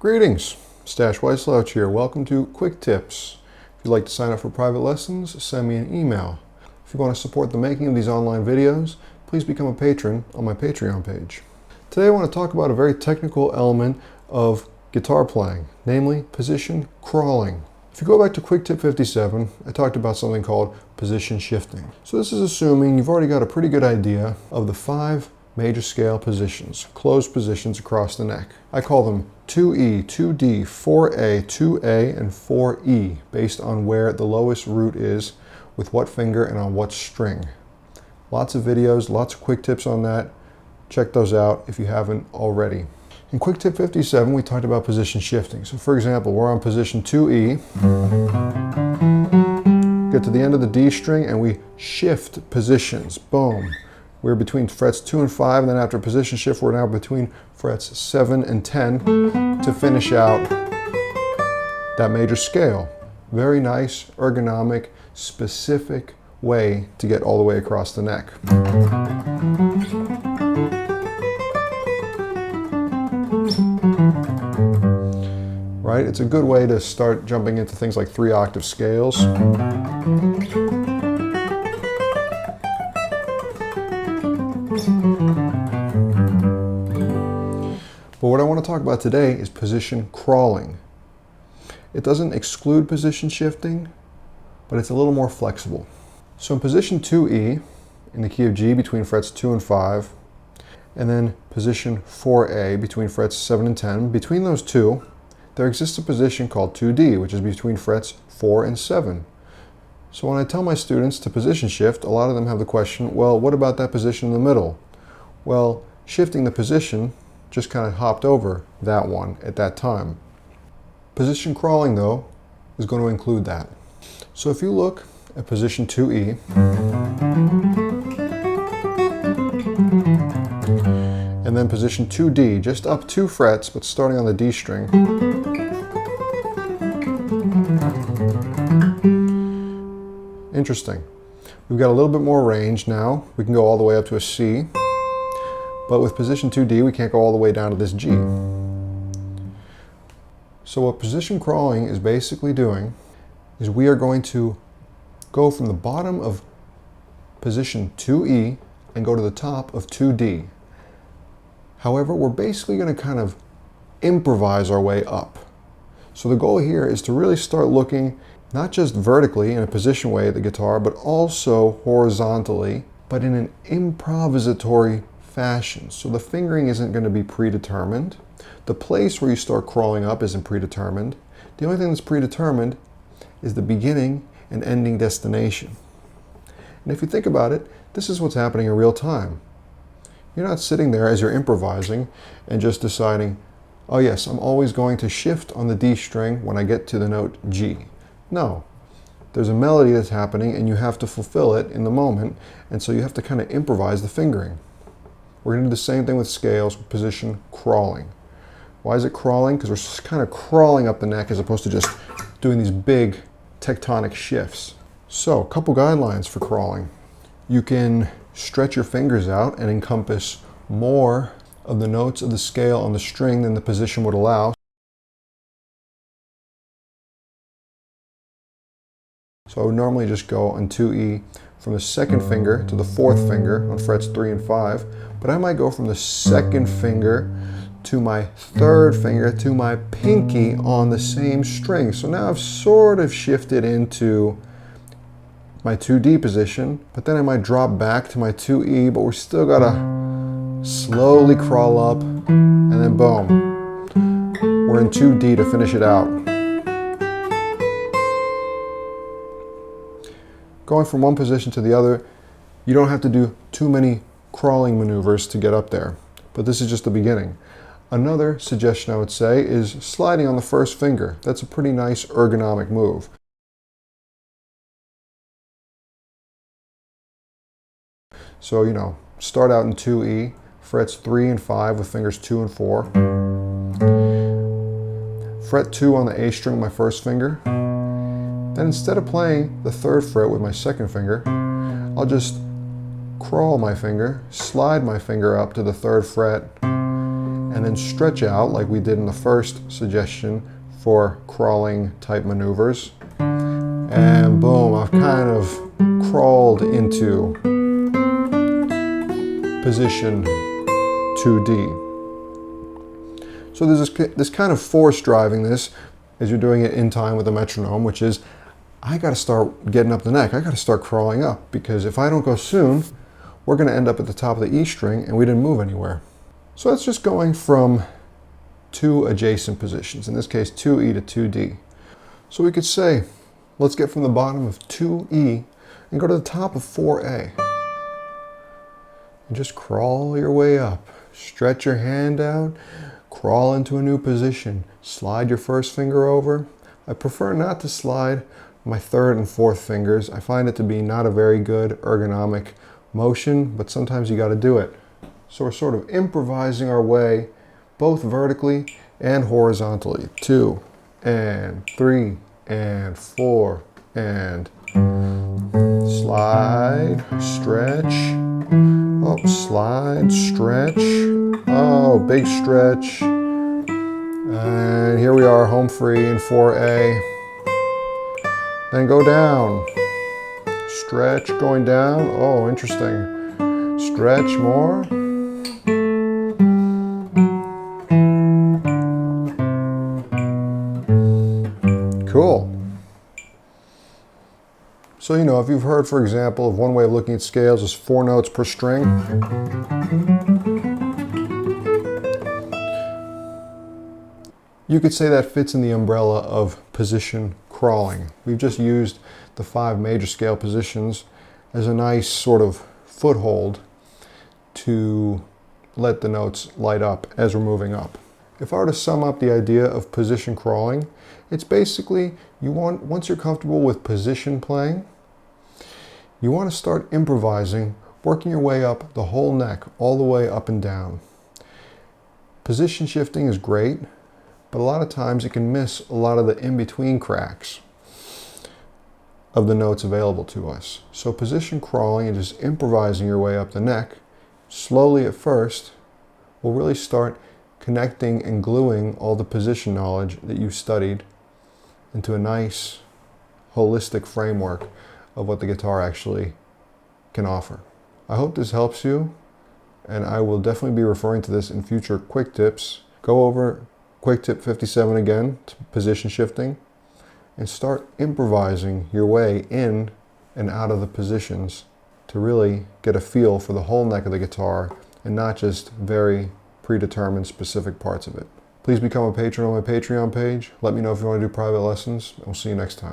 Greetings, Stash Wyslouch here. Welcome to Quick Tips. If you'd like to sign up for private lessons, send me an email. If you want to support the making of these online videos, please become a patron on my Patreon page. Today I want to talk about a very technical element of guitar playing, namely position crawling. If you go back to Quick Tip 57, I talked about something called position shifting. So this is assuming you've already got a pretty good idea of the 5 major scale positions, closed positions across the neck. I call them 2E, 2D, 4A, 2A, and 4E, based on where the lowest root is, with what finger and on what string. Lots of videos, lots of quick tips on that. Check those out if you haven't already. In Quick Tip 57, we talked about position shifting. So for example, we're on position 2E, get to the end of the D string and we shift positions, boom. We're between frets 2 and 5, and then after a position shift, we're now between frets 7 and 10 to finish out that major scale. Very nice, ergonomic, specific way to get all the way across the neck. Right? It's a good way to start jumping into things like 3-octave scales. But what I want to talk about today is position crawling. It doesn't exclude position shifting, but it's a little more flexible. So in position 2E, in the key of G between frets 2 and 5, and then position 4A between frets 7 and 10, between those two, there exists a position called 2D, which is between frets 4 and 7. So when I tell my students to position shift, a lot of them have the question, well, what about that position in the middle? Well, shifting the position just kind of hopped over that one at that time. Position crawling, though, is going to include that. So if you look at position 2E, and then position 2D, just up 2 frets, but starting on the D string, interesting. We've got a little bit more range now. We can go all the way up to a C. But with position 2D, we can't go all the way down to this G. So what position crawling is basically doing is we are going to go from the bottom of position 2E and go to the top of 2D. However, we're basically going to kind of improvise our way up. So the goal here is to really start looking not just vertically in a position way at the guitar, but also horizontally, but in an improvisatory fashion. So the fingering isn't going to be predetermined. The place where you start crawling up isn't predetermined. The only thing that's predetermined is the beginning and ending destination. And if you think about it, this is what's happening in real time. You're not sitting there as you're improvising and just deciding, oh yes, I'm always going to shift on the D string when I get to the note G. No. There's a melody that's happening and you have to fulfill it in the moment, and so you have to kind of improvise the fingering. We're going to do the same thing with scales, with position crawling. Why is it crawling? Because we're just kind of crawling up the neck as opposed to just doing these big tectonic shifts. So, a couple guidelines for crawling. You can stretch your fingers out and encompass more of the notes of the scale on the string than the position would allow. So I would normally just go on 2E from the 2nd finger to the 4th finger on frets 3 and 5, but I might go from the 2nd finger to my 3rd finger to my pinky on the same string. So now I've sort of shifted into my 2D position, but then I might drop back to my 2E, but we're still gotta slowly crawl up, and then boom, we're in 2D to finish it out. Going from one position to the other, you don't have to do too many crawling maneuvers to get up there, but this is just the beginning. Another suggestion I would say is sliding on the 1st finger. That's a pretty nice ergonomic move. So, you know, start out in 2E, frets 3 and 5 with fingers 2 and 4. Fret 2 on the A string with my 1st finger. Then instead of playing the 3rd fret with my 2nd finger, I'll just crawl my finger, slide my finger up to the 3rd fret, and then stretch out like we did in the first suggestion for crawling type maneuvers. And boom, I've kind of crawled into position 2D. So there's this kind of force driving this as you're doing it in time with a metronome, which is, I got to start getting up the neck. I got to start crawling up, because if I don't go soon, we're going to end up at the top of the E string and we didn't move anywhere. So that's just going from two adjacent positions, in this case 2E to 2D. So we could say, let's get from the bottom of 2E and go to the top of 4A. And just crawl your way up. Stretch your hand out, crawl into a new position. Slide your first finger over. I prefer not to slide my third and fourth fingers. I find it to be not a very good ergonomic motion, but sometimes you got to do it. So we're sort of improvising our way both vertically and horizontally. 2 and 3 and 4 and slide, stretch, oh, slide, stretch, oh, big stretch, and here we are, home free in 4A. Then go down, stretch, going down, oh, interesting, stretch more, cool. So, you know, if you've heard, for example, of one way of looking at scales is 4 notes per string. You could say that fits in the umbrella of position crawling. We've just used the 5 major scale positions as a nice sort of foothold to let the notes light up as we're moving up. If I were to sum up the idea of position crawling, it's basically, once you're comfortable with position playing, you want to start improvising, working your way up the whole neck, all the way up and down. Position shifting is great, but a lot of times it can miss a lot of the in-between cracks of the notes available to us. So position crawling and just improvising your way up the neck, slowly at first, will really start connecting and gluing all the position knowledge that you've studied into a nice, holistic framework of what the guitar actually can offer. I hope this helps you, and I will definitely be referring to this in future quick tips. Go over quick tip 57 again, to position shifting, and start improvising your way in and out of the positions to really get a feel for the whole neck of the guitar and not just very predetermined specific parts of it. Please become a patron on my Patreon page. Let me know if you want to do private lessons, and we'll see you next time.